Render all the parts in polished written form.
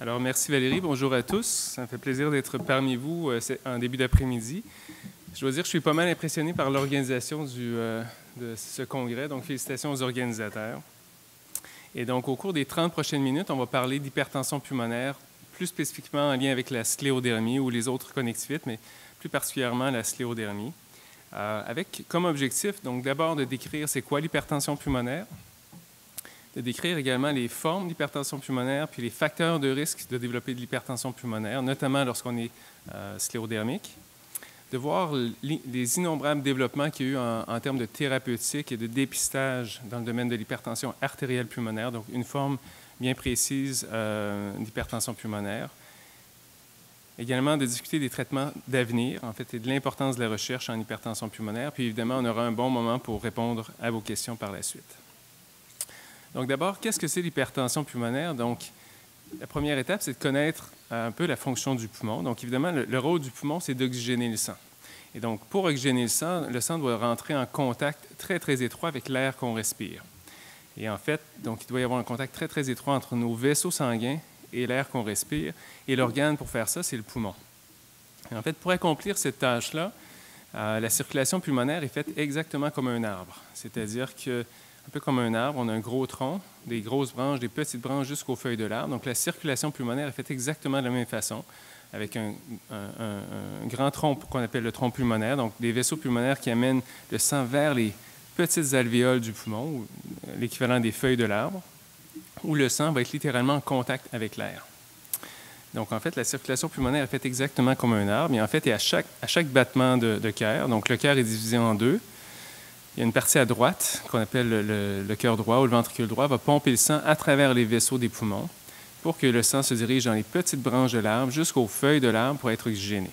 Alors, merci Valérie. Bonjour à tous. Ça me fait plaisir d'être parmi vous en début d'après-midi. Je dois dire que je suis pas mal impressionné par l'organisation de ce congrès, donc félicitations aux organisateurs. Et donc, au cours des 30 prochaines minutes, on va parler d'hypertension pulmonaire, plus spécifiquement en lien avec la sclérodermie ou les autres connectivites, mais plus particulièrement la sclérodermie. Avec comme objectif, donc d'abord de décrire c'est quoi l'hypertension pulmonaire, de décrire également les formes d'hypertension pulmonaire puis les facteurs de risque de développer de l'hypertension pulmonaire, notamment lorsqu'on est sclérodermique, de voir les innombrables développements qu'il y a eu en termes de thérapeutique et de dépistage dans le domaine de l'hypertension artérielle pulmonaire, donc une forme bien précise d'hypertension pulmonaire. Également, de discuter des traitements d'avenir, en fait, et de l'importance de la recherche en hypertension pulmonaire. Puis évidemment, on aura un bon moment pour répondre à vos questions par la suite. Donc d'abord, qu'est-ce que c'est l'hypertension pulmonaire? Donc, la première étape, c'est de connaître un peu la fonction du poumon. Donc évidemment, le rôle du poumon, c'est d'oxygéner le sang. Et donc, pour oxygéner le sang doit rentrer en contact très, très étroit avec l'air qu'on respire. Et en fait, donc, il doit y avoir un contact très, très étroit entre nos vaisseaux sanguins et l'air qu'on respire. Et l'organe pour faire ça, c'est le poumon. Et en fait, pour accomplir cette tâche-là, la circulation pulmonaire est faite exactement comme un arbre. C'est-à-dire que un peu comme un arbre, on a un gros tronc, des grosses branches, des petites branches jusqu'aux feuilles de l'arbre. Donc, la circulation pulmonaire est faite exactement de la même façon, avec un grand tronc qu'on appelle le tronc pulmonaire, donc des vaisseaux pulmonaires qui amènent le sang vers les petites alvéoles du poumon, ou l'équivalent des feuilles de l'arbre, où le sang va être littéralement en contact avec l'air. Donc, en fait, la circulation pulmonaire est faite exactement comme un arbre. Et en fait, à chaque battement de cœur, donc le cœur est divisé en deux. Il y a une partie à droite, qu'on appelle le cœur droit ou le ventricule droit, va pomper le sang à travers les vaisseaux des poumons pour que le sang se dirige dans les petites branches de l'arbre jusqu'aux feuilles de l'arbre pour être oxygéné.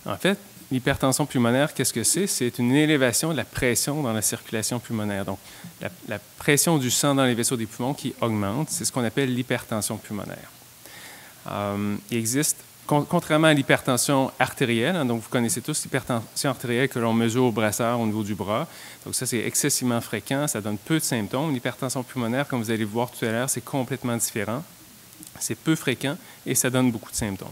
En fait, l'hypertension pulmonaire, qu'est-ce que c'est? C'est une élévation de la pression dans la circulation pulmonaire. Donc, la pression du sang dans les vaisseaux des poumons qui augmente, c'est ce qu'on appelle l'hypertension pulmonaire. Il existe, contrairement à l'hypertension artérielle, donc vous connaissez tous l'hypertension artérielle que l'on mesure au brassard au niveau du bras. Donc ça, c'est excessivement fréquent, ça donne peu de symptômes. L'hypertension pulmonaire, comme vous allez le voir tout à l'heure, c'est complètement différent. C'est peu fréquent et ça donne beaucoup de symptômes.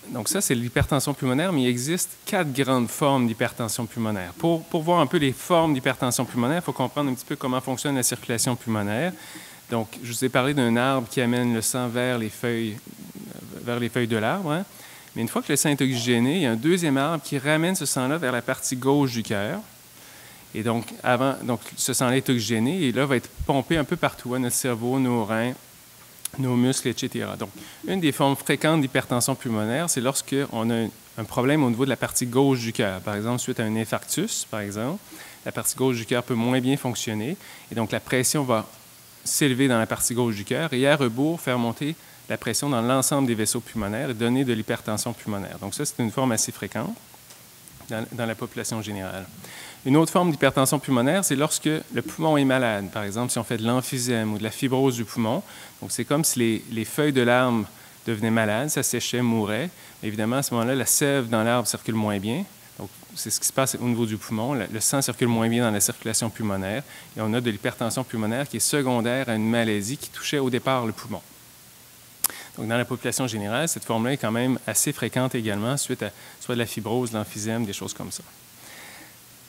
Donc ça, c'est l'hypertension pulmonaire, mais il existe 4 grandes formes d'hypertension pulmonaire. Pour voir un peu les formes d'hypertension pulmonaire, il faut comprendre un petit peu comment fonctionne la circulation pulmonaire. Donc, je vous ai parlé d'un arbre qui amène le sang vers les feuilles de l'arbre. Hein? Mais une fois que le sang est oxygéné, il y a un deuxième arbre qui ramène ce sang-là vers la partie gauche du cœur. Et donc, ce sang-là est oxygéné et là, va être pompé un peu partout, à notre cerveau, nos reins, nos muscles, etc. Donc, une des formes fréquentes d'hypertension pulmonaire, c'est lorsqu'on a un problème au niveau de la partie gauche du cœur. Par exemple, suite à un infarctus, par exemple, la partie gauche du cœur peut moins bien fonctionner. Et donc, la pression va s'élever dans la partie gauche du cœur et à rebours, faire monter la pression dans l'ensemble des vaisseaux pulmonaires et donner de l'hypertension pulmonaire. Donc ça, c'est une forme assez fréquente dans la population générale. Une autre forme d'hypertension pulmonaire, c'est lorsque le poumon est malade. Par exemple, si on fait de l'emphysème ou de la fibrose du poumon. Donc c'est comme si les feuilles de l'arbre devenaient malades, ça séchait, mourait. Évidemment, à ce moment-là, la sève dans l'arbre circule moins bien. Donc, c'est ce qui se passe au niveau du poumon. Le sang circule moins bien dans la circulation pulmonaire et on a de l'hypertension pulmonaire qui est secondaire à une maladie qui touchait au départ le poumon. Donc, dans la population générale, cette forme-là est quand même assez fréquente également, suite à soit de la fibrose, l'emphysème, des choses comme ça.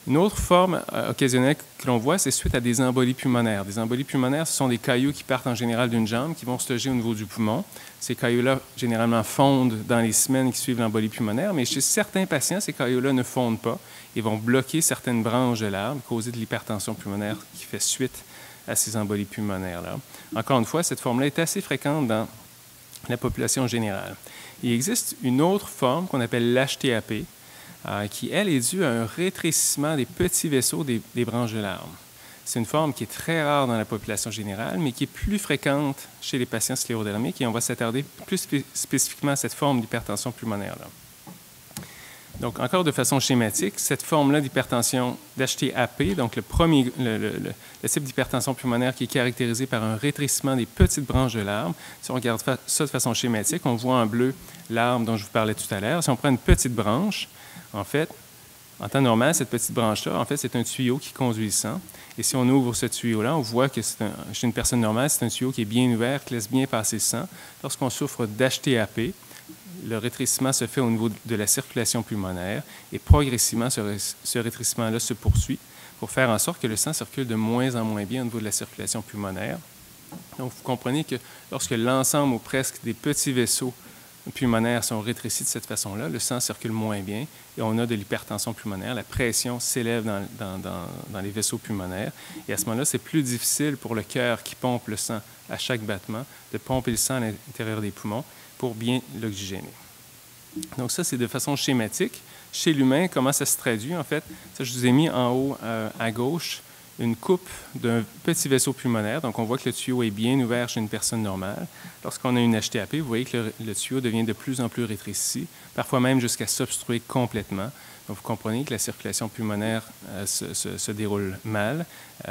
Une autre forme occasionnelle que l'on voit, c'est suite à des embolies pulmonaires. Des embolies pulmonaires, ce sont des cailloux qui partent en général d'une jambe, qui vont se loger au niveau du poumon. Ces cailloux-là, généralement, fondent dans les semaines qui suivent l'embolie pulmonaire, mais chez certains patients, ces cailloux-là ne fondent pas et vont bloquer certaines branches de l'arbre, causer de l'hypertension pulmonaire qui fait suite à ces embolies pulmonaires-là. Encore une fois, cette forme-là est assez fréquente dans la population générale. Il existe une autre forme qu'on appelle l'HTAP, qui, elle, est due à un rétrécissement des petits vaisseaux des branches de l'arbre. C'est une forme qui est très rare dans la population générale, mais qui est plus fréquente chez les patients sclérodermiques, et on va s'attarder plus spécifiquement à cette forme d'hypertension pulmonaire-là. Donc, encore de façon schématique, cette forme-là d'hypertension d'HTAP, donc le type d'hypertension pulmonaire qui est caractérisé par un rétrécissement des petites branches de l'arbre. Si on regarde ça de façon schématique, on voit en bleu l'arbre dont je vous parlais tout à l'heure. Si on prend une petite branche, en fait, En temps normal, cette petite branche-là, en fait, c'est un tuyau qui conduit le sang. Et si on ouvre ce tuyau-là, on voit que chez une personne normale, c'est un tuyau qui est bien ouvert, qui laisse bien passer le sang. Lorsqu'on souffre d'HTAP, le rétrécissement se fait au niveau de la circulation pulmonaire et progressivement, ce rétrécissement-là se poursuit pour faire en sorte que le sang circule de moins en moins bien au niveau de la circulation pulmonaire. Donc, vous comprenez que lorsque l'ensemble ou presque des petits vaisseaux pulmonaires sont rétrécis de cette façon-là, le sang circule moins bien et on a de l'hypertension pulmonaire. La pression s'élève dans les vaisseaux pulmonaires et à ce moment-là, c'est plus difficile pour le cœur qui pompe le sang à chaque battement de pomper le sang à l'intérieur des poumons pour bien l'oxygéner. Donc ça, c'est de façon schématique. Chez l'humain, comment ça se traduit? En fait, ça, je vous ai mis en haut à gauche une coupe d'un petit vaisseau pulmonaire. Donc, on voit que le tuyau est bien ouvert chez une personne normale. Lorsqu'on a une HTAP, vous voyez que le tuyau devient de plus en plus rétréci, parfois même jusqu'à s'obstruer complètement. Donc, vous comprenez que la circulation pulmonaire se déroule mal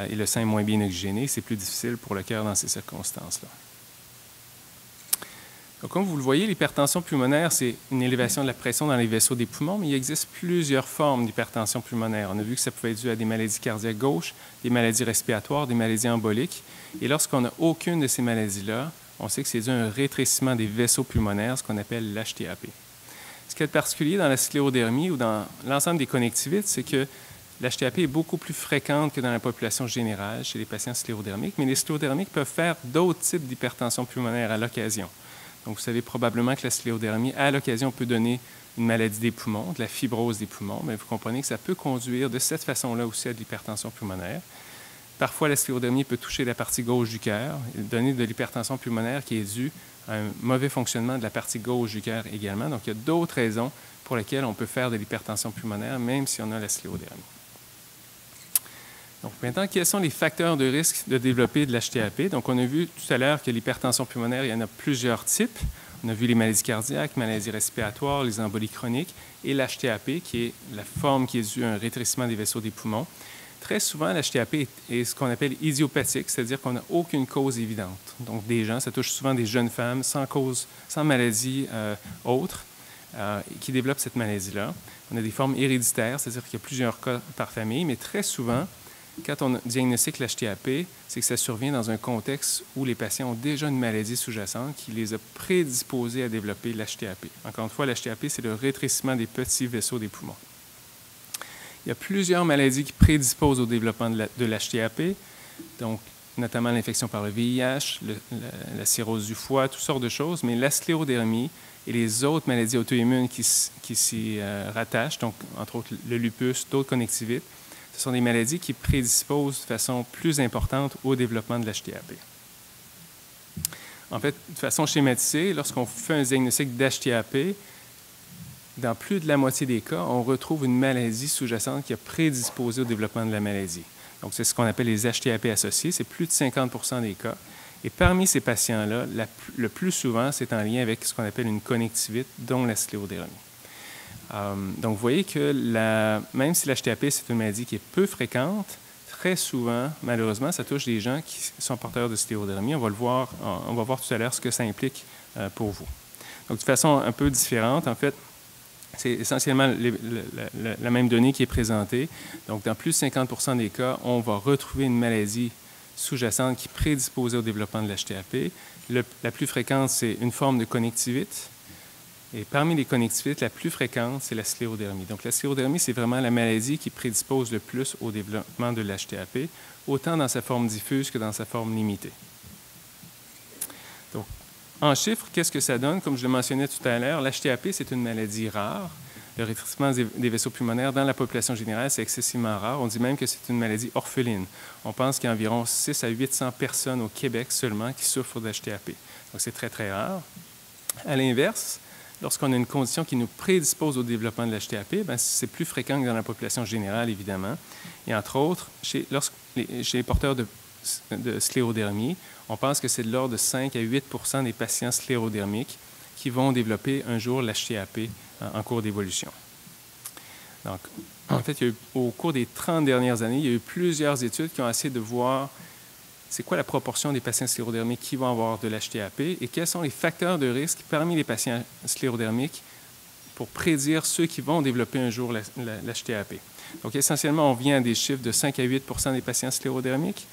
et le sang est moins bien oxygéné. C'est plus difficile pour le cœur dans ces circonstances-là. Donc, comme vous le voyez, l'hypertension pulmonaire, c'est une élévation de la pression dans les vaisseaux des poumons, mais il existe plusieurs formes d'hypertension pulmonaire. On a vu que ça pouvait être dû à des maladies cardiaques gauches, des maladies respiratoires, des maladies emboliques. Et lorsqu'on n'a aucune de ces maladies-là, on sait que c'est dû à un rétrécissement des vaisseaux pulmonaires, ce qu'on appelle l'HTAP. Ce qui est particulier dans la sclérodermie ou dans l'ensemble des connectivites, c'est que l'HTAP est beaucoup plus fréquente que dans la population générale chez les patients sclérodermiques, mais les sclérodermiques peuvent faire d'autres types d'hypertension pulmonaire à l'occasion. Donc, vous savez probablement que la sclérodermie, à l'occasion, peut donner une maladie des poumons, de la fibrose des poumons, mais vous comprenez que ça peut conduire de cette façon-là aussi à de l'hypertension pulmonaire. Parfois, la sclérodermie peut toucher la partie gauche du cœur et donner de l'hypertension pulmonaire qui est due à un mauvais fonctionnement de la partie gauche du cœur également. Donc, il y a d'autres raisons pour lesquelles on peut faire de l'hypertension pulmonaire, même si on a la sclérodermie. Donc, maintenant, quels sont les facteurs de risque de développer de l'HTAP? Donc, on a vu tout à l'heure que l'hypertension pulmonaire, il y en a plusieurs types. On a vu les maladies cardiaques, maladies respiratoires, les embolies chroniques et l'HTAP, qui est la forme qui est due à un rétrécissement des vaisseaux des poumons. Très souvent, l'HTAP est ce qu'on appelle idiopathique, c'est-à-dire qu'on n'a aucune cause évidente. Donc, des gens, ça touche souvent des jeunes femmes sans cause, sans maladie autre, qui développent cette maladie-là. On a des formes héréditaires, c'est-à-dire qu'il y a plusieurs cas par famille, mais très souvent, quand on diagnostique l'HTAP, c'est que ça survient dans un contexte où les patients ont déjà une maladie sous-jacente qui les a prédisposés à développer l'HTAP. Encore une fois, l'HTAP, c'est le rétrécissement des petits vaisseaux des poumons. Il y a plusieurs maladies qui prédisposent au développement de l'HTAP, donc notamment l'infection par le VIH, la cirrhose du foie, toutes sortes de choses, mais la sclérodermie et les autres maladies auto-immunes qui s'y rattachent, donc entre autres le lupus, d'autres connectivites, ce sont des maladies qui prédisposent de façon plus importante au développement de l'HTAP. En fait, de façon schématisée, lorsqu'on fait un diagnostic d'HTAP, dans plus de la moitié des cas, on retrouve une maladie sous-jacente qui a prédisposé au développement de la maladie. Donc, c'est ce qu'on appelle les HTAP associés. C'est plus de 50% des cas. Et parmi ces patients-là, le plus souvent, c'est en lien avec ce qu'on appelle une connectivite, dont la sclérodermie. Donc, vous voyez que même si l'HTAP, c'est une maladie qui est peu fréquente, très souvent, malheureusement, ça touche des gens qui sont porteurs de sclérodermie. On va voir tout à l'heure ce que ça implique pour vous. Donc, de façon un peu différente, en fait, c'est essentiellement la même donnée qui est présentée. Donc, dans plus de 50% des cas, on va retrouver une maladie sous-jacente qui prédispose au développement de l'HTAP. La plus fréquente, c'est une forme de connectivite. Et parmi les connectivites, la plus fréquente, c'est la sclérodermie. Donc, la sclérodermie, c'est vraiment la maladie qui prédispose le plus au développement de l'HTAP, autant dans sa forme diffuse que dans sa forme limitée. Donc, en chiffres, qu'est-ce que ça donne? Comme je le mentionnais tout à l'heure, l'HTAP, c'est une maladie rare. Le rétrécissement des vaisseaux pulmonaires dans la population générale, c'est excessivement rare. On dit même que c'est une maladie orpheline. On pense qu'il y a environ 600 à 800 personnes au Québec seulement qui souffrent d'HTAP. Donc, c'est très, très rare. À l'inverse, lorsqu'on a une condition qui nous prédispose au développement de l'HTAP, c'est plus fréquent que dans la population générale, évidemment. Et entre autres, chez les porteurs de sclérodermie, on pense que c'est de l'ordre de 5 à 8 des patients sclérodermiques qui vont développer un jour l'HTAP en cours d'évolution. Donc, en fait, au cours des 30 dernières années, il y a eu plusieurs études qui ont essayé de voir c'est quoi la proportion des patients sclérodermiques qui vont avoir de l'HTAP et quels sont les facteurs de risque parmi les patients sclérodermiques pour prédire ceux qui vont développer un jour l'HTAP. Donc, essentiellement, on vient à des chiffres de 5 à 8 % des patients sclérodermiques.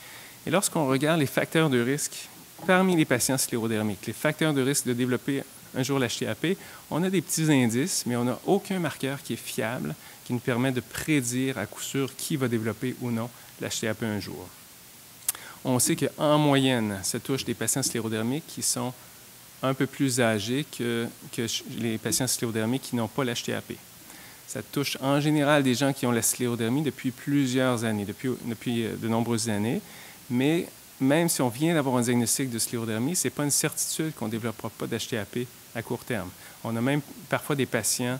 Et lorsqu'on regarde les facteurs de risque parmi les patients sclérodermiques, les facteurs de risque de développer un jour l'HTAP, on a des petits indices, mais on n'a aucun marqueur qui est fiable, qui nous permet de prédire à coup sûr qui va développer ou non l'HTAP un jour. On sait qu'en moyenne, ça touche des patients sclérodermiques qui sont un peu plus âgés que les patients sclérodermiques qui n'ont pas l'HTAP. Ça touche en général des gens qui ont la sclérodermie depuis plusieurs années, depuis de nombreuses années, mais même si on vient d'avoir un diagnostic de sclérodermie, ce n'est pas une certitude qu'on ne développera pas d'HTAP à court terme. On a même parfois des patients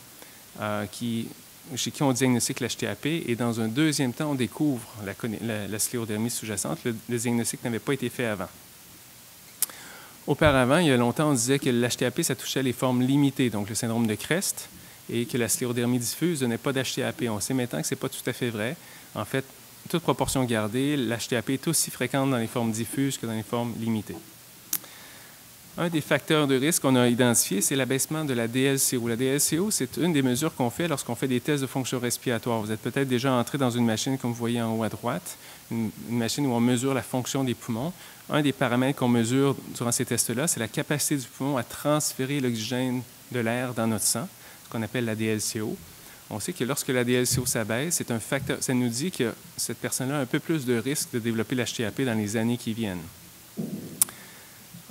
chez qui on diagnostique l'HTAP et dans un deuxième temps, on découvre la sclérodermie sous-jacente. Le diagnostic n'avait pas été fait avant. Auparavant, il y a longtemps, on disait que l'HTAP, ça touchait les formes limitées, donc le syndrome de Crest, et que la sclérodermie diffuse n'est pas d'HTAP. On sait maintenant que ce n'est pas tout à fait vrai. En fait, toute proportion gardée, l'HTAP est aussi fréquente dans les formes diffuses que dans les formes limitées. Un des facteurs de risque qu'on a identifié, c'est l'abaissement de la DLCO. La DLCO, c'est une des mesures qu'on fait lorsqu'on fait des tests de fonction respiratoire. Vous êtes peut-être déjà entré dans une machine, comme vous voyez en haut à droite, une machine où on mesure la fonction des poumons. Un des paramètres qu'on mesure durant ces tests-là, c'est la capacité du poumon à transférer l'oxygène de l'air dans notre sang, ce qu'on appelle la DLCO. On sait que lorsque la DLCO s'abaisse, c'est un facteur, ça nous dit que cette personne-là a un peu plus de risque de développer l'HTAP dans les années qui viennent.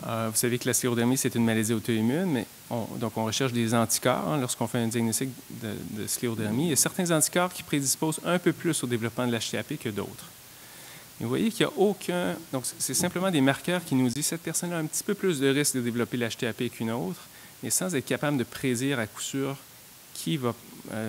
Vous savez que la sclérodermie, c'est une maladie auto-immune, mais donc on recherche des anticorps lorsqu'on fait un diagnostic de sclérodermie. Il y a certains anticorps qui prédisposent un peu plus au développement de l'HTAP que d'autres. Et vous voyez qu'il n'y a aucun... Donc, c'est simplement des marqueurs qui nous disent que cette personne a un petit peu plus de risque de développer l'HTAP qu'une autre, mais sans être capable de prédire à coup sûr qui va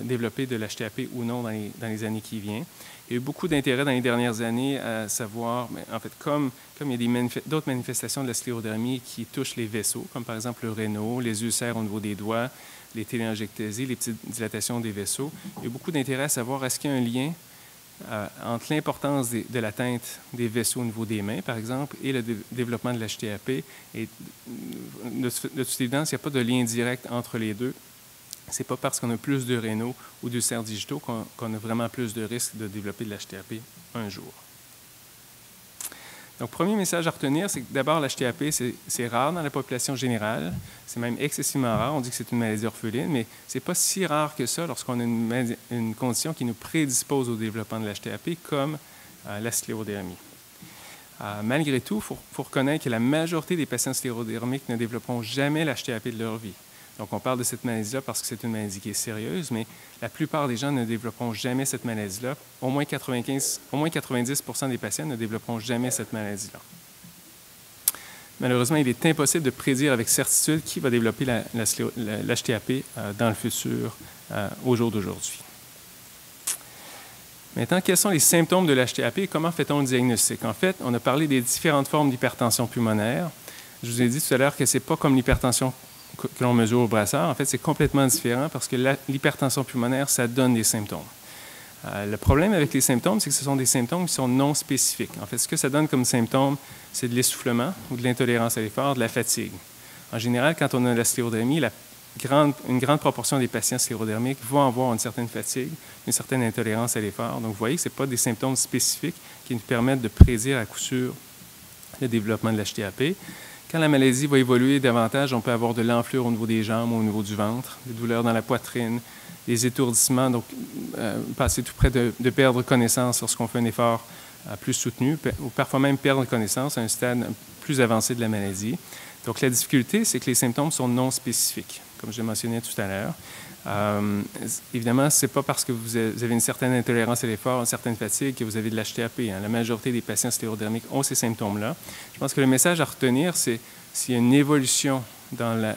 développer de l'HTAP ou non dans les années qui viennent. Il y a eu beaucoup d'intérêt dans les dernières années à savoir, en fait, comme il y a d'autres manifestations de la sclérodermie qui touchent les vaisseaux, comme par exemple le rénal, les ulcères au niveau des doigts, les téléangiectasies, les petites dilatations des vaisseaux, il y a eu beaucoup d'intérêt à savoir est-ce qu'il y a un lien entre l'importance de l'atteinte des vaisseaux au niveau des mains, par exemple, et le développement de l'HTAP. Et de toute évidence, il n'y a pas de lien direct entre les deux. Ce n'est pas parce qu'on a plus de rénaux ou d'ulcères digitaux qu'on a vraiment plus de risque de développer de l'HTAP un jour. Donc, premier message à retenir, c'est que d'abord, l'HTAP, c'est rare dans la population générale. C'est même excessivement rare. On dit que c'est une maladie orpheline, mais ce n'est pas si rare que ça lorsqu'on a une condition qui nous prédispose au développement de l'HTAP, comme la sclérodermie. Malgré tout, il faut reconnaître que la majorité des patients sclérodermiques ne développeront jamais l'HTAP de leur vie. Donc, on parle de cette maladie-là parce que c'est une maladie qui est sérieuse, mais la plupart des gens ne développeront jamais cette maladie-là. Au moins 90 % des patients ne développeront jamais cette maladie-là. Malheureusement, il est impossible de prédire avec certitude qui va développer l'HTAP dans le futur, au jour d'aujourd'hui. Maintenant, quels sont les symptômes de l'HTAP et comment fait-on le diagnostic? En fait, on a parlé des différentes formes d'hypertension pulmonaire. Je vous ai dit tout à l'heure que ce n'est pas comme l'hypertension que l'on mesure au brassard. En fait, c'est complètement différent parce que l'hypertension pulmonaire, ça donne des symptômes. Le problème avec les symptômes, c'est que ce sont des symptômes qui sont non spécifiques. En fait, ce que ça donne comme symptôme, c'est de l'essoufflement ou de l'intolérance à l'effort, de la fatigue. En général, quand on a la sclérodermie, une grande proportion des patients sclérodermiques vont avoir une certaine fatigue, une certaine intolérance à l'effort. Donc, vous voyez que ce n'est pas des symptômes spécifiques qui nous permettent de prédire à coup sûr le développement de l'HTAP. Quand la maladie va évoluer davantage, on peut avoir de l'enflure au niveau des jambes, au niveau du ventre, des douleurs dans la poitrine, des étourdissements, donc passer tout près de perdre connaissance lorsqu'on fait un effort plus soutenu, ou parfois même perdre connaissance à un stade plus avancé de la maladie. Donc, la difficulté, c'est que les symptômes sont non spécifiques, comme je mentionné tout à l'heure. Évidemment, ce n'est pas parce que vous avez une certaine intolérance à l'effort, une certaine fatigue, que vous avez de l'HTAP. La majorité des patients sclérodermiques ont ces symptômes-là. Je pense que le message à retenir, c'est s'il y a une évolution dans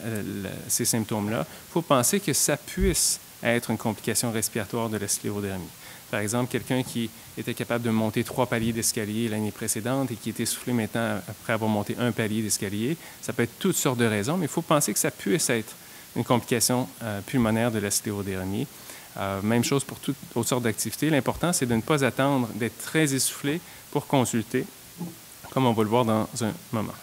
ces symptômes-là, il faut penser que ça puisse être une complication respiratoire de la sclérodermie. Par exemple, quelqu'un qui était capable de monter 3 paliers d'escalier l'année précédente et qui est essoufflé maintenant après avoir monté 1 palier d'escalier, ça peut être toutes sortes de raisons, mais il faut penser que ça puisse être une complication pulmonaire de la sclérodermie. Même chose pour toutes autres sortes d'activités. L'important, c'est de ne pas attendre d'être très essoufflé pour consulter, comme on va le voir dans un moment.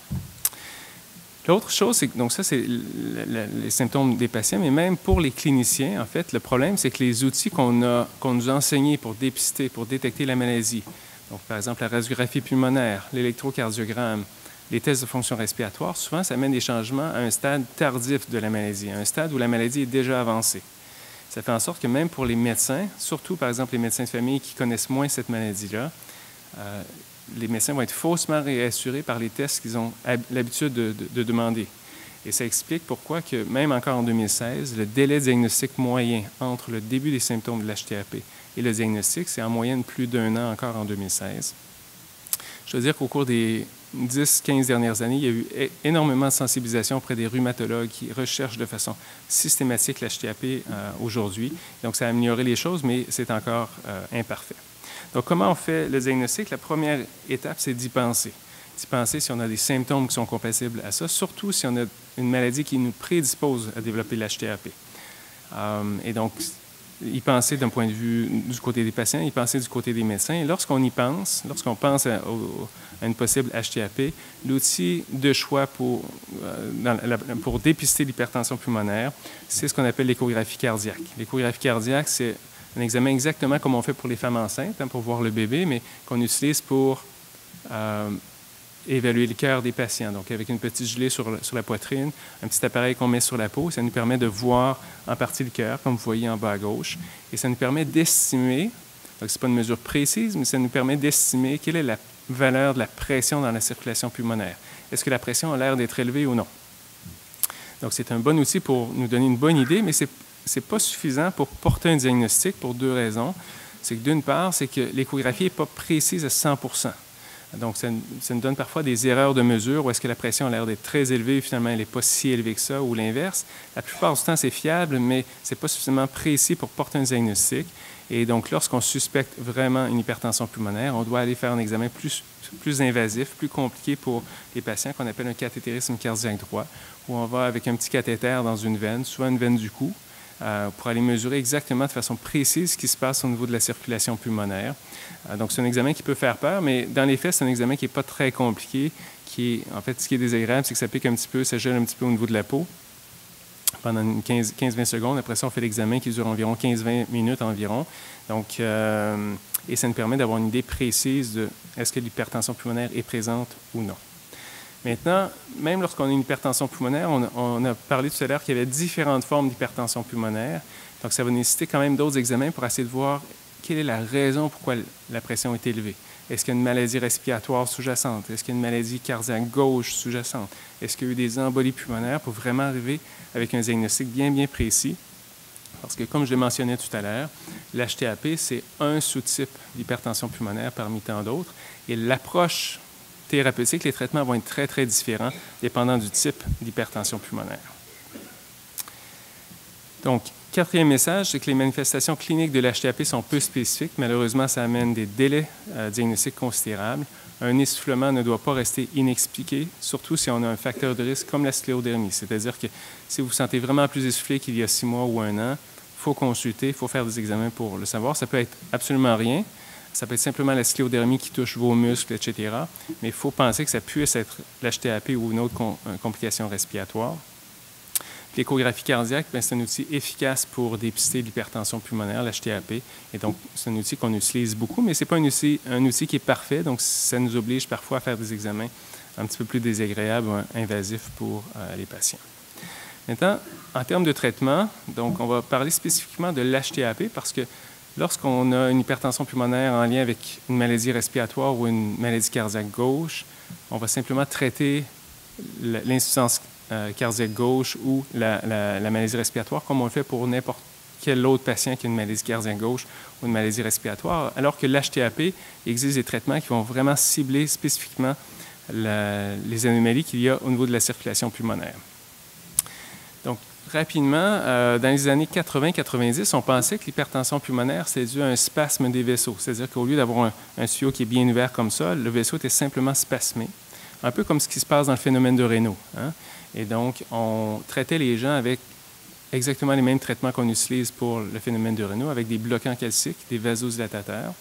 L'autre chose, c'est que, donc ça, c'est les symptômes des patients, mais même pour les cliniciens, en fait, le problème, c'est que les outils qu'on nous a enseignés pour dépister, pour détecter la maladie, donc par exemple la radiographie pulmonaire, l'électrocardiogramme, les tests de fonction respiratoire, souvent, ça amène des changements à un stade tardif de la maladie, à un stade où la maladie est déjà avancée. Ça fait en sorte que même pour les médecins, surtout par exemple les médecins de famille qui connaissent moins cette maladie-là, les médecins vont être faussement réassurés par les tests qu'ils ont l'habitude de demander. Et ça explique pourquoi que même encore en 2016, le délai de diagnostic moyen entre le début des symptômes de l'HTAP et le diagnostic, c'est en moyenne plus d'1 an encore en 2016. Je veux dire qu'au cours des 10-15 dernières années, il y a eu énormément de sensibilisation auprès des rhumatologues qui recherchent de façon systématique l'HTAP aujourd'hui. Donc, ça a amélioré les choses, mais c'est encore imparfait. Donc, comment on fait le diagnostic? La première étape, c'est d'y penser. D'y penser si on a des symptômes qui sont compatibles à ça, surtout si on a une maladie qui nous prédispose à développer l'HTAP. Et donc, y penser d'un point de vue du côté des patients, y penser du côté des médecins. Et lorsqu'on y pense, lorsqu'on pense à une possible HTAP, l'outil de choix pour dépister l'hypertension pulmonaire, c'est ce qu'on appelle l'échographie cardiaque. L'échographie cardiaque, c'est un examen exactement comme on fait pour les femmes enceintes, pour voir le bébé, mais qu'on utilise pour évaluer le cœur des patients. Donc, avec une petite gelée sur la poitrine, un petit appareil qu'on met sur la peau, ça nous permet de voir en partie le cœur, comme vous voyez en bas à gauche, et ça nous permet d'estimer, donc ce n'est pas une mesure précise, mais ça nous permet d'estimer quelle est la valeur de la pression dans la circulation pulmonaire. Est-ce que la pression a l'air d'être élevée ou non? Donc, c'est un bon outil pour nous donner une bonne idée, mais ce n'est pas suffisant pour porter un diagnostic pour deux raisons. C'est que d'une part, c'est que l'échographie n'est pas précise à 100 %. Donc, ça nous donne parfois des erreurs de mesure où est-ce que la pression a l'air d'être très élevée et finalement, elle n'est pas si élevée que ça, ou l'inverse. La plupart du temps, c'est fiable, mais ce n'est pas suffisamment précis pour porter un diagnostic. Et donc, lorsqu'on suspecte vraiment une hypertension pulmonaire, on doit aller faire un examen plus invasif, plus compliqué pour les patients qu'on appelle un cathétérisme cardiaque droit, où on va avec un petit cathéter dans une veine, souvent une veine du cou, pour aller mesurer exactement de façon précise ce qui se passe au niveau de la circulation pulmonaire. Donc, c'est un examen qui peut faire peur, mais dans les faits, c'est un examen qui n'est pas très compliqué. En fait, ce qui est désagréable, c'est que ça pique un petit peu, ça gèle un petit peu au niveau de la peau pendant 15-20 secondes. Après ça, on fait l'examen qui dure environ 15-20 minutes environ. Donc, et ça nous permet d'avoir une idée précise de est-ce que l'hypertension pulmonaire est présente ou non. Maintenant, même lorsqu'on a une hypertension pulmonaire, on a parlé tout à l'heure qu'il y avait différentes formes d'hypertension pulmonaire. Donc, ça va nécessiter quand même d'autres examens pour essayer de voir quelle est la raison pourquoi la pression est élevée. Est-ce qu'il y a une maladie respiratoire sous-jacente? Est-ce qu'il y a une maladie cardiaque gauche sous-jacente? Est-ce qu'il y a eu des embolies pulmonaires pour vraiment arriver avec un diagnostic bien précis? Parce que, comme je l'ai mentionné tout à l'heure, l'HTAP, c'est un sous-type d'hypertension pulmonaire parmi tant d'autres. Et l'approche thérapeutique, les traitements vont être très, très différents dépendant du type d'hypertension pulmonaire. Donc, quatrième message, c'est que les manifestations cliniques de l'HTAP sont peu spécifiques. Malheureusement, ça amène des délais diagnostiques considérables. Un essoufflement ne doit pas rester inexpliqué, surtout si on a un facteur de risque comme la sclérodermie. C'est-à-dire que si vous vous sentez vraiment plus essoufflé qu'il y a 6 mois ou 1 an, il faut consulter, il faut faire des examens pour le savoir. Ça peut être absolument rien. Ça peut être simplement la sclérodermie qui touche vos muscles, etc. Mais il faut penser que ça puisse être l'HTAP ou une autre complication respiratoire. L'échographie cardiaque, c'est un outil efficace pour dépister l'hypertension pulmonaire, l'HTAP. Et donc, c'est un outil qu'on utilise beaucoup, mais ce n'est pas un outil qui est parfait. Donc, ça nous oblige parfois à faire des examens un petit peu plus désagréables ou invasifs pour les patients. Maintenant, en termes de traitement, donc, on va parler spécifiquement de l'HTAP parce que lorsqu'on a une hypertension pulmonaire en lien avec une maladie respiratoire ou une maladie cardiaque gauche, on va simplement traiter l'insuffisance cardiaque gauche ou la maladie respiratoire comme on le fait pour n'importe quel autre patient qui a une maladie cardiaque gauche ou une maladie respiratoire, alors que l'HTAP, il existe des traitements qui vont vraiment cibler spécifiquement les anomalies qu'il y a au niveau de la circulation pulmonaire. Donc, rapidement, dans les années 80-90, on pensait que l'hypertension pulmonaire, c'est dû à un spasme des vaisseaux. C'est-à-dire qu'au lieu d'avoir un tuyau qui est bien ouvert comme ça, le vaisseau était simplement spasmé, un peu comme ce qui se passe dans le phénomène de Raynaud. Et donc, on traitait les gens avec exactement les mêmes traitements qu'on utilise pour le phénomène de Raynaud, avec des bloquants calciques, des vasodilatateurs,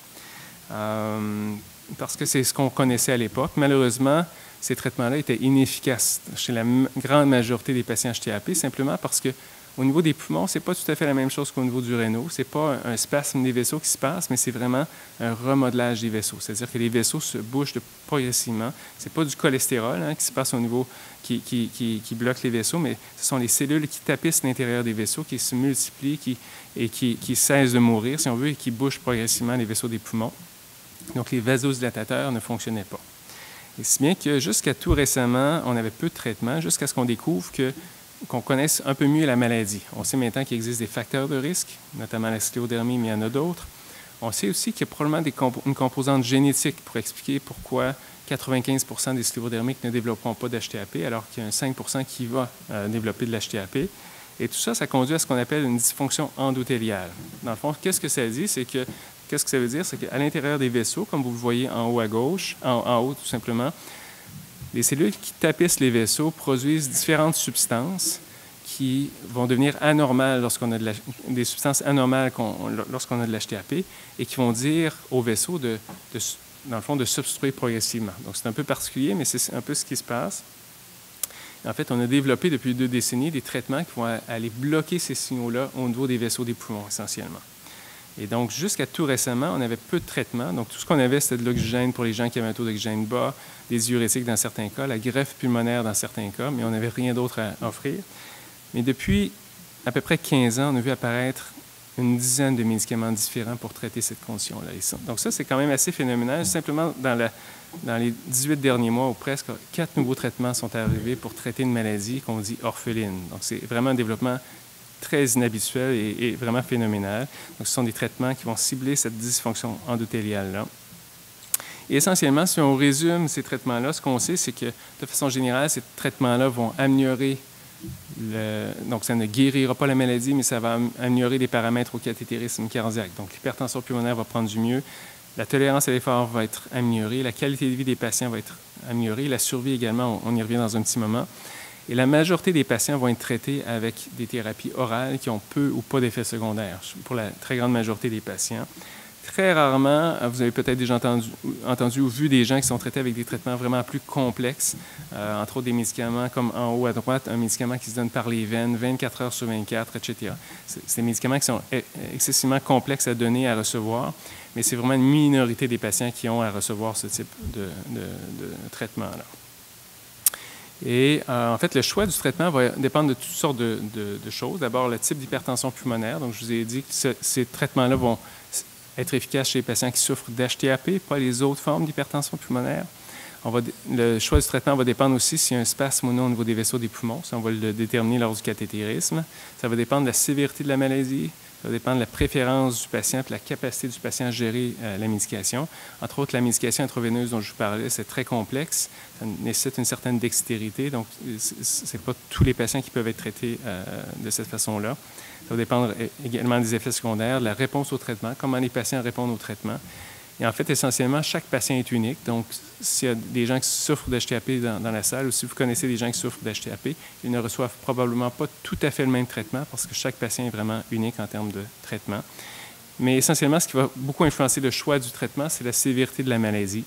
parce que c'est ce qu'on connaissait à l'époque. Malheureusement, ces traitements-là étaient inefficaces chez la grande majorité des patients HTAP, simplement parce que au niveau des poumons, ce n'est pas tout à fait la même chose qu'au niveau du rénal. Ce n'est pas un spasme des vaisseaux qui se passe, mais c'est vraiment un remodelage des vaisseaux. C'est-à-dire que les vaisseaux se bougent progressivement. Ce n'est pas du cholestérol qui se passe au niveau, qui bloque les vaisseaux, mais ce sont les cellules qui tapissent l'intérieur des vaisseaux, qui se multiplient et qui cessent de mourir, si on veut, et qui bougent progressivement les vaisseaux des poumons. Donc, les vasodilatateurs ne fonctionnaient pas. Et si bien que jusqu'à tout récemment, on avait peu de traitements, jusqu'à ce qu'on découvre qu'on connaisse un peu mieux la maladie. On sait maintenant qu'il existe des facteurs de risque, notamment la sclérodermie, mais il y en a d'autres. On sait aussi qu'il y a probablement une composante génétique pour expliquer pourquoi 95% des sclérodermiques ne développeront pas d'HTAP, alors qu'il y a un 5% qui va développer de l'HTAP. Et tout ça, ça conduit à ce qu'on appelle une dysfonction endothéliale. Dans le fond, qu'est-ce que ça dit? Qu'est-ce que ça veut dire? C'est qu'à l'intérieur des vaisseaux, comme vous le voyez en haut à gauche, en haut tout simplement, les cellules qui tapissent les vaisseaux produisent différentes substances qui vont devenir anormales lorsqu'on a des substances anormales lorsqu'on a de l'HTAP et qui vont dire aux vaisseaux dans le fond, de s'obstruer progressivement. Donc, c'est un peu particulier, mais c'est un peu ce qui se passe. En fait, on a développé depuis 2 décennies des traitements qui vont aller bloquer ces signaux-là au niveau des vaisseaux des poumons, essentiellement. Et donc, jusqu'à tout récemment, on avait peu de traitements. Donc, tout ce qu'on avait, c'était de l'oxygène pour les gens qui avaient un taux d'oxygène bas, des diurétiques dans certains cas, la greffe pulmonaire dans certains cas, mais on n'avait rien d'autre à offrir. Mais depuis à peu près 15 ans, on a vu apparaître une dizaine de médicaments différents pour traiter cette condition-là. Donc ça, c'est quand même assez phénoménal. Simplement, dans les 18 derniers mois, ou presque, 4 nouveaux traitements sont arrivés pour traiter une maladie qu'on dit orpheline. Donc, c'est vraiment un développement très inhabituel et vraiment phénoménal. Donc, ce sont des traitements qui vont cibler cette dysfonction endothéliale-là. Et essentiellement, si on résume ces traitements-là, ce qu'on sait, c'est que, de façon générale, ces traitements-là vont améliorer donc, ça ne guérira pas la maladie, mais ça va améliorer les paramètres au cathétérisme cardiaque. Donc, l'hypertension pulmonaire va prendre du mieux, la tolérance à l'effort va être améliorée, la qualité de vie des patients va être améliorée, la survie également, on y revient dans un petit moment. Et la majorité des patients vont être traités avec des thérapies orales qui ont peu ou pas d'effets secondaires, pour la très grande majorité des patients. Très rarement, vous avez peut-être déjà entendu ou vu des gens qui sont traités avec des traitements vraiment plus complexes, entre autres des médicaments comme en haut à droite, un médicament qui se donne par les veines, 24 heures sur 24, etc. C'est des médicaments qui sont excessivement complexes à donner, à recevoir, mais c'est vraiment une minorité des patients qui ont à recevoir ce type de traitement-là. Et en fait, le choix du traitement va dépendre de toutes sortes de choses. D'abord, le type d'hypertension pulmonaire. Donc, je vous ai dit que ces traitements-là vont être efficace chez les patients qui souffrent d'HTAP, pas les autres formes d'hypertension pulmonaire. Le choix du traitement va dépendre aussi s'il y a un spasme ou non au niveau des vaisseaux des poumons. Ça, on va le déterminer lors du cathétérisme. Ça va dépendre de la sévérité de la maladie. Ça va dépendre de la préférence du patient et de la capacité du patient à gérer la médication. Entre autres, la médication intraveineuse dont je vous parlais, c'est très complexe. Ça nécessite une certaine dextérité. Donc, ce n'est pas tous les patients qui peuvent être traités de cette façon-là. Ça va dépendre également des effets secondaires, de la réponse au traitement, comment les patients répondent au traitement. Et en fait, essentiellement, chaque patient est unique. Donc, s'il y a des gens qui souffrent d'HTAP dans la salle ou si vous connaissez des gens qui souffrent d'HTAP, ils ne reçoivent probablement pas tout à fait le même traitement parce que chaque patient est vraiment unique en termes de traitement. Mais essentiellement, ce qui va beaucoup influencer le choix du traitement, c'est la sévérité de la maladie.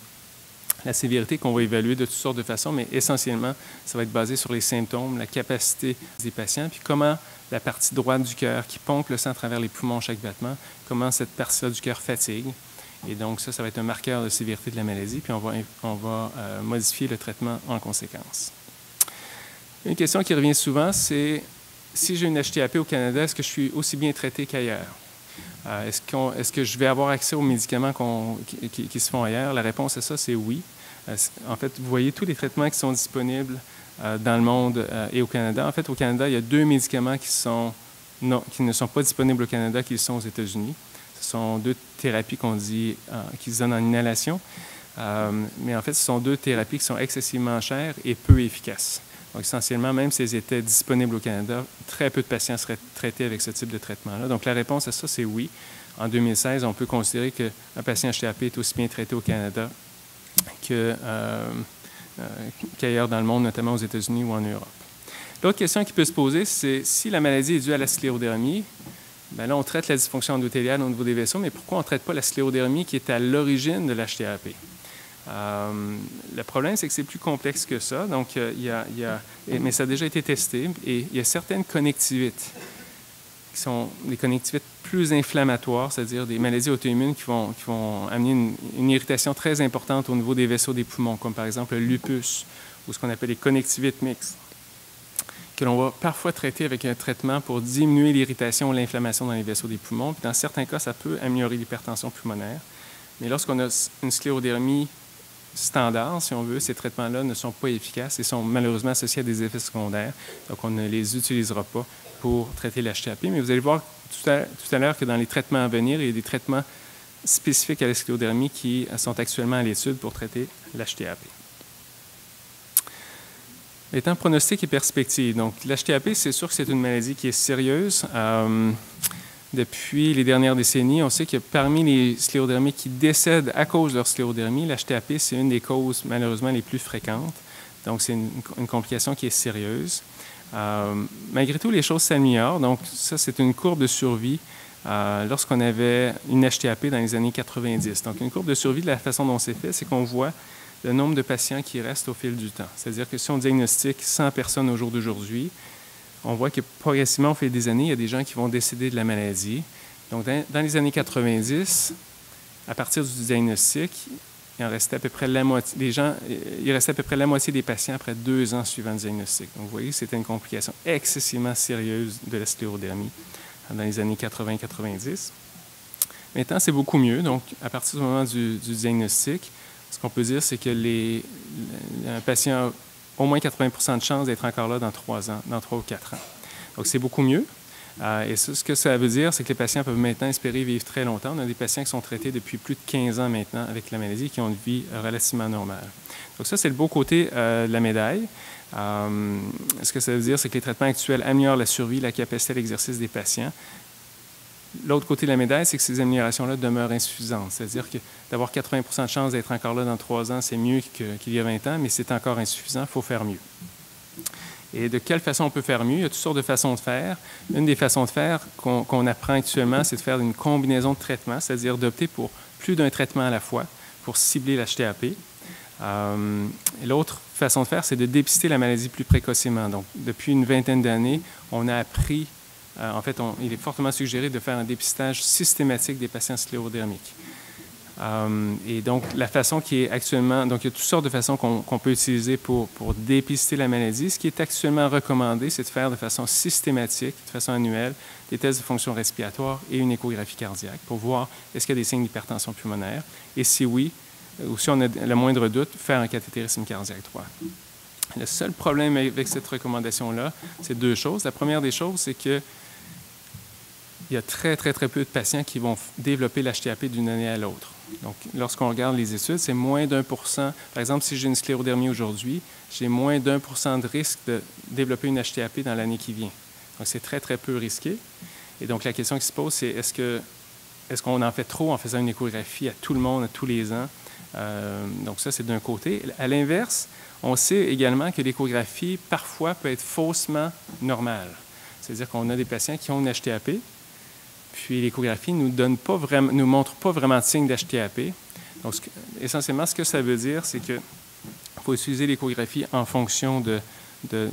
La sévérité qu'on va évaluer de toutes sortes de façons, mais essentiellement, ça va être basé sur les symptômes, la capacité des patients, puis comment la partie droite du cœur qui pompe le sang à travers les poumons chaque battement, comment cette partie-là du cœur fatigue. Et donc, ça va être un marqueur de sévérité de la maladie, puis on va modifier le traitement en conséquence. Une question qui revient souvent, c'est si j'ai une HTAP au Canada, est-ce que je suis aussi bien traité qu'ailleurs? Est-ce que je vais avoir accès aux médicaments qui se font ailleurs? La réponse à ça, c'est oui. En fait, vous voyez tous les traitements qui sont disponibles dans le monde et au Canada. En fait, au Canada, il y a 2 médicaments qui ne sont pas disponibles au Canada, qui sont aux États-Unis. Ce sont 2 thérapies qui se donnent en inhalation. Mais en fait, ce sont 2 thérapies qui sont excessivement chères et peu efficaces. Donc, essentiellement, même si elles étaient disponibles au Canada, très peu de patients seraient traités avec ce type de traitement-là. Donc, la réponse à ça, c'est oui. En 2016, on peut considérer qu'un patient HTAP est aussi bien traité au Canada qu'ailleurs dans le monde, notamment aux États-Unis ou en Europe. L'autre question qui peut se poser, c'est si la maladie est due à la sclérodermie, bien là, on traite la dysfonction endothéliale au niveau des vaisseaux, mais pourquoi on ne traite pas la sclérodermie qui est à l'origine de l'HTAP? Le problème, c'est que c'est plus complexe que ça. Donc, mais ça a déjà été testé et il y a certaines connectivites qui sont des connectivites plus inflammatoires, c'est-à-dire des maladies auto-immunes qui vont amener une irritation très importante au niveau des vaisseaux des poumons, comme par exemple le lupus ou ce qu'on appelle les connectivites mixtes, que l'on va parfois traiter avec un traitement pour diminuer l'irritation ou l'inflammation dans les vaisseaux des poumons. Puis dans certains cas, ça peut améliorer l'hypertension pulmonaire. Mais lorsqu'on a une sclérodermie standard, si on veut, ces traitements-là ne sont pas efficaces et sont malheureusement associés à des effets secondaires. Donc, on ne les utilisera pas pour traiter l'HTAP. Mais vous allez voir tout à l'heure que dans les traitements à venir, il y a des traitements spécifiques à la sclérodermie qui sont actuellement à l'étude pour traiter l'HTAP. Étant pronostic et perspective. Donc, l'HTAP, c'est sûr que c'est une maladie qui est sérieuse. Depuis les dernières décennies, on sait que parmi les sclérodermiques qui décèdent à cause de leur sclérodermie, l'HTAP, c'est une des causes malheureusement les plus fréquentes. Donc, c'est une complication qui est sérieuse. Malgré tout, les choses s'améliorent. Donc, ça, c'est une courbe de survie lorsqu'on avait une HTAP dans les années 90. Donc, une courbe de survie, de la façon dont c'est fait, c'est qu'on voit le nombre de patients qui restent au fil du temps. C'est-à-dire que si on diagnostique 100 personnes au jour d'aujourd'hui, on voit que progressivement, au fil des années, il y a des gens qui vont décéder de la maladie. Donc, dans les années 90, à partir du diagnostic, il restait à peu près la moitié des patients après 2 ans suivant le diagnostic. Donc, vous voyez, c'était une complication excessivement sérieuse de la sclérodermie dans les années 80-90. Maintenant, c'est beaucoup mieux. Donc, à partir du moment du diagnostic, ce qu'on peut dire, c'est que un patient a au moins 80 % de chances d'être encore là dans 3 ans, dans 3 ou 4 ans. Donc, c'est beaucoup mieux. Et ce que ça veut dire, c'est que les patients peuvent maintenant espérer vivre très longtemps. On a des patients qui sont traités depuis plus de 15 ans maintenant avec la maladie qui ont une vie relativement normale. Donc, ça, c'est le beau côté de la médaille. Ce que ça veut dire, c'est que les traitements actuels améliorent la survie, la capacité à l'exercice des patients. L'autre côté de la médaille, c'est que ces améliorations-là demeurent insuffisantes. C'est-à-dire que d'avoir 80 % de chances d'être encore là dans 3 ans, c'est mieux qu'il y a 20 ans, mais c'est encore insuffisant, il faut faire mieux. Et de quelle façon on peut faire mieux? Il y a toutes sortes de façons de faire. Une des façons de faire qu'on apprend actuellement, c'est de faire une combinaison de traitements, c'est-à-dire d'opter pour plus d'un traitement à la fois pour cibler l'HTAP. L'autre façon de faire, c'est de dépister la maladie plus précocement. Donc, depuis une vingtaine d'années, on a appris il est fortement suggéré de faire un dépistage systématique des patients sclérodermiques. Et donc, la façon qui est actuellement... Donc, il y a toutes sortes de façons qu'on peut utiliser pour dépister la maladie. Ce qui est actuellement recommandé, c'est de faire de façon systématique, de façon annuelle, des tests de fonction respiratoire et une échographie cardiaque pour voir est-ce qu'il y a des signes d'hypertension pulmonaire. Et si oui, ou si on a le moindre doute, faire un cathétérisme cardiaque 3. Le seul problème avec cette recommandation-là, c'est 2 choses. La première des choses, c'est que il y a très, très, très peu de patients qui vont développer l'HTAP d'une année à l'autre. Donc, lorsqu'on regarde les études, c'est moins d'1 %. Par exemple, si j'ai une sclérodermie aujourd'hui, j'ai moins d'1 % de risque de développer une HTAP dans l'année qui vient. Donc, c'est très, très peu risqué. Et donc, la question qui se pose, c'est est-ce qu'on en fait trop en faisant une échographie à tout le monde, à tous les ans? Donc, ça, c'est d'un côté. À l'inverse, on sait également que l'échographie, parfois, peut être faussement normale. C'est-à-dire qu'on a des patients qui ont une HTAP, puis l'échographie ne nous montre pas vraiment de signe d'HTAP. Donc, essentiellement, ce que ça veut dire, c'est qu'il faut utiliser l'échographie en fonction des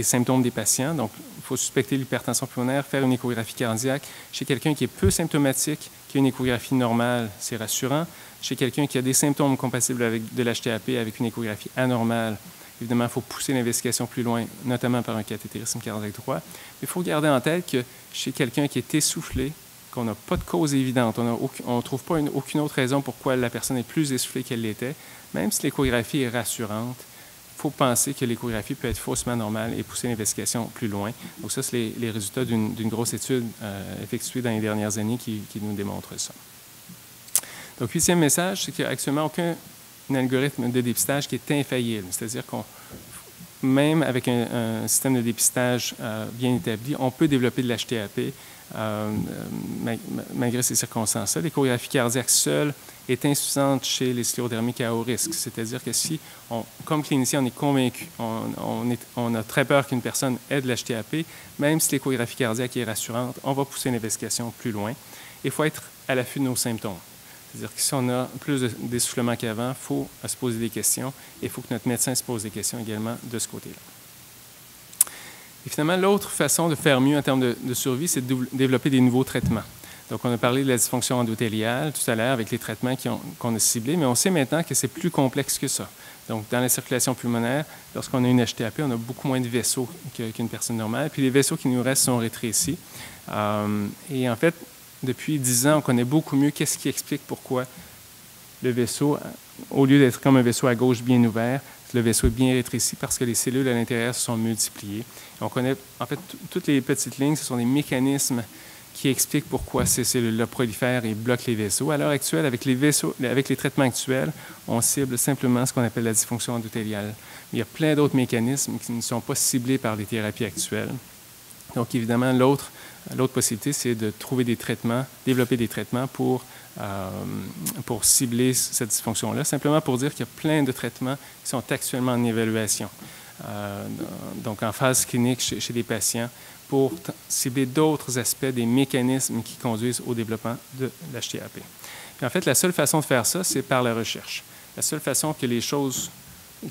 symptômes des patients. Donc, il faut suspecter l'hypertension pulmonaire, faire une échographie cardiaque. Chez quelqu'un qui est peu symptomatique, qui a une échographie normale, c'est rassurant. Chez quelqu'un qui a des symptômes compatibles avec de l'HTAP, avec une échographie anormale, évidemment, il faut pousser l'investigation plus loin, notamment par un cathétérisme cardiaque droit. Mais il faut garder en tête que chez quelqu'un qui est essoufflé, qu'on n'a pas de cause évidente, on ne trouve pas aucune autre raison pourquoi la personne est plus essoufflée qu'elle l'était, même si l'échographie est rassurante, il faut penser que l'échographie peut être faussement normale et pousser l'investigation plus loin. Donc ça, c'est les résultats d'une grosse étude effectuée dans les dernières années qui nous démontre ça. Donc, 8e message, c'est qu'il n'y a actuellement aucun algorithme de dépistage qui est infaillible. C'est-à-dire qu'on, même avec un système de dépistage bien établi, on peut développer de l'HTAP malgré ces circonstances-là. L'échographie cardiaque seule est insuffisante chez les sclérodermiques à haut risque. C'est-à-dire que si, comme clinicien, on est convaincu, on a très peur qu'une personne ait de l'HTAP, même si l'échographie cardiaque est rassurante, on va pousser l'investigation plus loin. Il faut être à l'affût de nos symptômes. C'est-à-dire que si on a plus d'essoufflement qu'avant, il faut se poser des questions et il faut que notre médecin se pose des questions également de ce côté-là. Et finalement, l'autre façon de faire mieux en termes de survie, c'est de développer des nouveaux traitements. Donc, on a parlé de la dysfonction endothéliale tout à l'heure avec les traitements qu'on a ciblés, mais on sait maintenant que c'est plus complexe que ça. Donc, dans la circulation pulmonaire, lorsqu'on a une HTAP, on a beaucoup moins de vaisseaux qu'une personne normale. Puis, les vaisseaux qui nous restent sont rétrécis. Et en fait, depuis 10 ans, on connaît beaucoup mieux qu'est-ce qui explique pourquoi le vaisseau, au lieu d'être comme un vaisseau à gauche bien ouvert, le vaisseau est bien rétréci parce que les cellules à l'intérieur se sont multipliées. On connaît, en fait, toutes les petites lignes, ce sont des mécanismes qui expliquent pourquoi ces cellules-là prolifèrent et bloquent les vaisseaux. À l'heure actuelle, avec les traitements actuels, on cible simplement ce qu'on appelle la dysfonction endothéliale. Il y a plein d'autres mécanismes qui ne sont pas ciblés par les thérapies actuelles. Donc, évidemment, l'autre possibilité, c'est de trouver des traitements, développer des traitements pour cibler cette dysfonction-là, simplement pour dire qu'il y a plein de traitements qui sont actuellement en évaluation, donc en phase clinique chez des patients, pour cibler d'autres aspects des mécanismes qui conduisent au développement de l'HTAP. En fait, la seule façon de faire ça, c'est par la recherche. La seule façon que les choses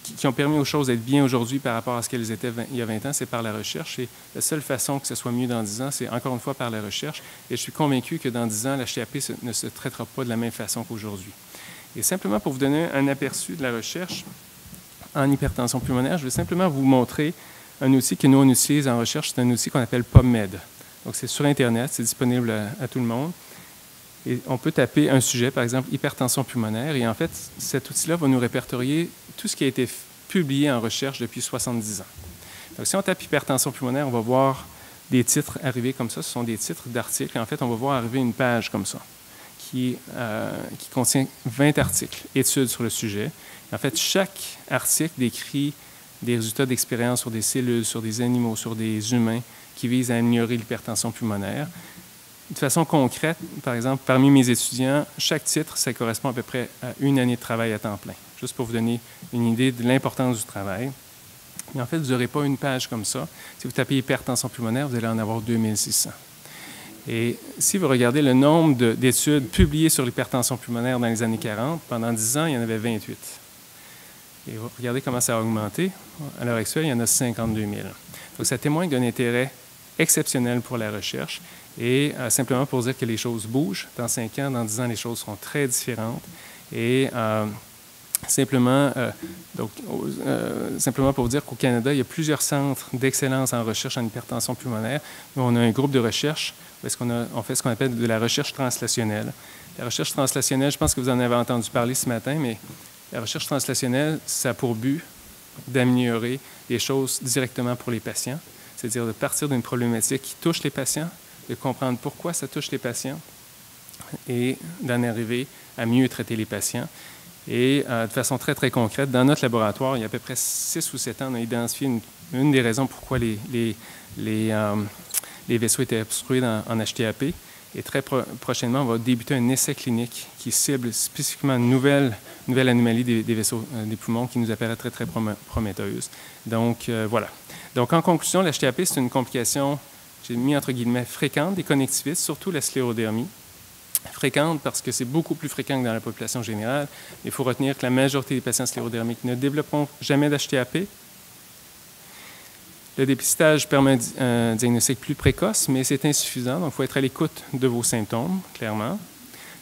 qui ont permis aux choses d'être bien aujourd'hui par rapport à ce qu'elles étaient il y a 20 ans, c'est par la recherche. Et la seule façon que ce soit mieux dans 10 ans, c'est encore une fois par la recherche. Et je suis convaincu que dans 10 ans, l'HTAP ne se traitera pas de la même façon qu'aujourd'hui. Et simplement pour vous donner un aperçu de la recherche en hypertension pulmonaire, je vais simplement vous montrer un outil que nous, on utilise en recherche. C'est un outil qu'on appelle PubMed. Donc, c'est sur Internet, c'est disponible à tout le monde. Et on peut taper un sujet, par exemple, hypertension pulmonaire. Et en fait, cet outil-là va nous répertorier tout ce qui a été publié en recherche depuis 70 ans. Donc, si on tape hypertension pulmonaire, on va voir des titres arriver comme ça. Ce sont des titres d'articles. En fait, on va voir arriver une page comme ça qui contient 20 articles, études sur le sujet. En fait, chaque article décrit des résultats d'expérience sur des cellules, sur des animaux, sur des humains qui visent à améliorer l'hypertension pulmonaire. De façon concrète, par exemple, parmi mes étudiants, chaque titre, ça correspond à peu près à une année de travail à temps plein, juste pour vous donner une idée de l'importance du travail. Mais en fait, vous n'aurez pas une page comme ça. Si vous tapez hypertension pulmonaire, vous allez en avoir 2600. Et si vous regardez le nombre d'études publiées sur l'hypertension pulmonaire dans les années 40, pendant 10 ans, il y en avait 28. Et vous regardez comment ça a augmenté. À l'heure actuelle, il y en a 52 000. Donc, ça témoigne d'un intérêt exceptionnel pour la recherche et simplement pour dire que les choses bougent. Dans 5 ans, dans 10 ans, les choses seront très différentes. Et simplement pour vous dire qu'au Canada, il y a plusieurs centres d'excellence en recherche en hypertension pulmonaire. Nous, on a un groupe de recherche où on fait ce qu'on appelle de la recherche translationnelle. La recherche translationnelle, je pense que vous en avez entendu parler ce matin, mais la recherche translationnelle, ça a pour but d'améliorer les choses directement pour les patients, c'est-à-dire de partir d'une problématique qui touche les patients, de comprendre pourquoi ça touche les patients et d'en arriver à mieux traiter les patients. Et de façon très, très concrète, dans notre laboratoire, il y a à peu près 6 ou 7 ans, on a identifié une des raisons pourquoi les vaisseaux étaient obstrués en HTAP. Et très prochainement, on va débuter un essai clinique qui cible spécifiquement une nouvelle anomalie des vaisseaux des poumons qui nous apparaît très, très prometteuse. Donc, voilà. Donc, en conclusion, l'HTAP, c'est une complication, j'ai mis entre guillemets, fréquente des connectivites, surtout la sclérodermie. Fréquente parce que c'est beaucoup plus fréquent que dans la population générale. Il faut retenir que la majorité des patients sclérodermiques ne développeront jamais d'HTAP. Le dépistage permet un diagnostic plus précoce, mais c'est insuffisant, donc il faut être à l'écoute de vos symptômes, clairement.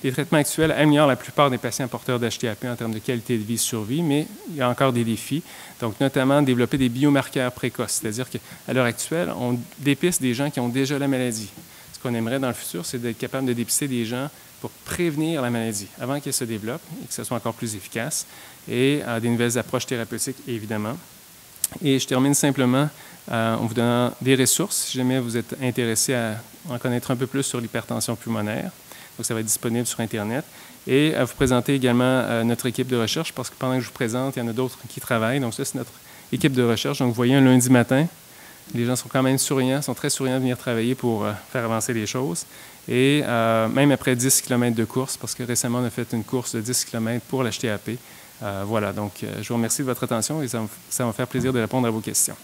Les traitements actuels améliorent la plupart des patients porteurs d'HTAP en termes de qualité de vie et survie, mais il y a encore des défis, donc notamment développer des biomarqueurs précoces, c'est-à-dire qu'à l'heure actuelle, on dépiste des gens qui ont déjà la maladie. Ce qu'on aimerait dans le futur, c'est d'être capable de dépister des gens pour prévenir la maladie avant qu'elle se développe et que ce soit encore plus efficace, et des nouvelles approches thérapeutiques, évidemment. Et je termine simplement en vous donnant des ressources, si jamais vous êtes intéressé à en connaître un peu plus sur l'hypertension pulmonaire. Donc, ça va être disponible sur Internet. Et à vous présenter également notre équipe de recherche, parce que pendant que je vous présente, il y en a d'autres qui travaillent. Donc, ça, c'est notre équipe de recherche. Donc, vous voyez, un lundi matin, les gens sont quand même souriants, sont très souriants de venir travailler pour faire avancer les choses. Et même après 10 km de course, parce que récemment, on a fait une course de 10 km pour l'HTAP. Voilà, donc je vous remercie de votre attention et ça va me faire plaisir de répondre à vos questions.